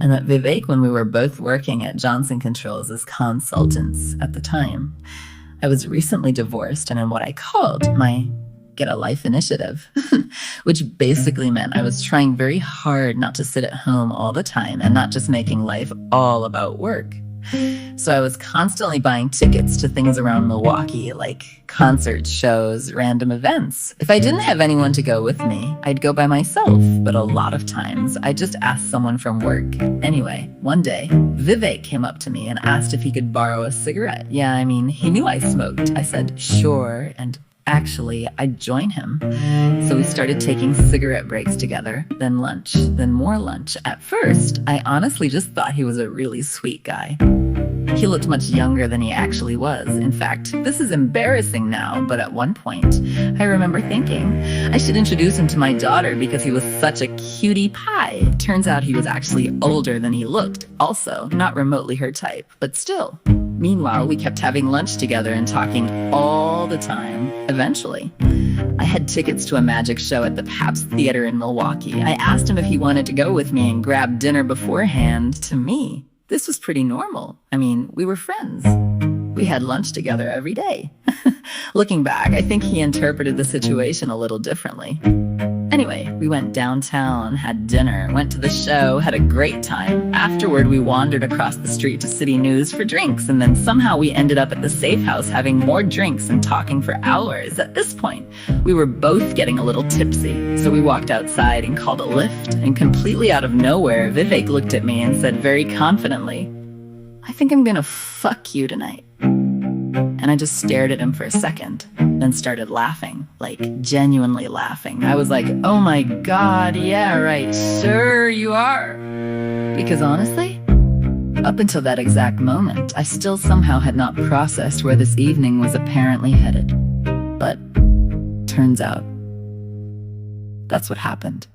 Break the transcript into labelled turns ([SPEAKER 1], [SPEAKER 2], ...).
[SPEAKER 1] I met Vivek when we were both working at Johnson Controls as consultants at the time. I was recently divorced and in what I called my Get a Life initiative, which basically meant I was trying very hard not to sit at home all the time and not just making life all about work. So I was constantly buying tickets to things around Milwaukee, like concerts, shows, random events. If I didn't have anyone to go with me, I'd go by myself, but a lot of times I just asked someone from work. Anyway, one day, Vivek came up to me and asked if he could borrow a cigarette. Yeah, I mean, he knew I smoked. I said, sure, and actually, I'd join him. So we started taking cigarette breaks together, then lunch, then more lunch. At first, I honestly just thought he was a really sweet guy. He looked much younger than he actually was. In fact, this is embarrassing now, but at one point, I remember thinking I should introduce him to my daughter because he was such a cutie pie. Turns out he was actually older than he looked. Also, not remotely her type, but still. Meanwhile, we kept having lunch together and talking all the time. Eventually, I had tickets to a magic show at the Pabst Theater in Milwaukee. I asked him if he wanted to go with me and grab dinner beforehand. To me, this was pretty normal. I mean, we were friends. We had lunch together every day. Looking back, I think he interpreted the situation a little differently. Anyway, we went downtown, had dinner, went to the show, had a great time. Afterward, we wandered across the street to City News for drinks, and then somehow we ended up at the Safe House having more drinks and talking for hours. At this point, we were both getting a little tipsy, so we walked outside and called a lift, and completely out of nowhere, Vivek looked at me and said very confidently, "I think I'm gonna fuck you tonight." And I just stared at him for a second, then started laughing, like genuinely laughing. I was like, oh my God, yeah, right, sure you are. Because honestly, up until that exact moment, I still somehow had not processed where this evening was apparently headed. But turns out, that's what happened.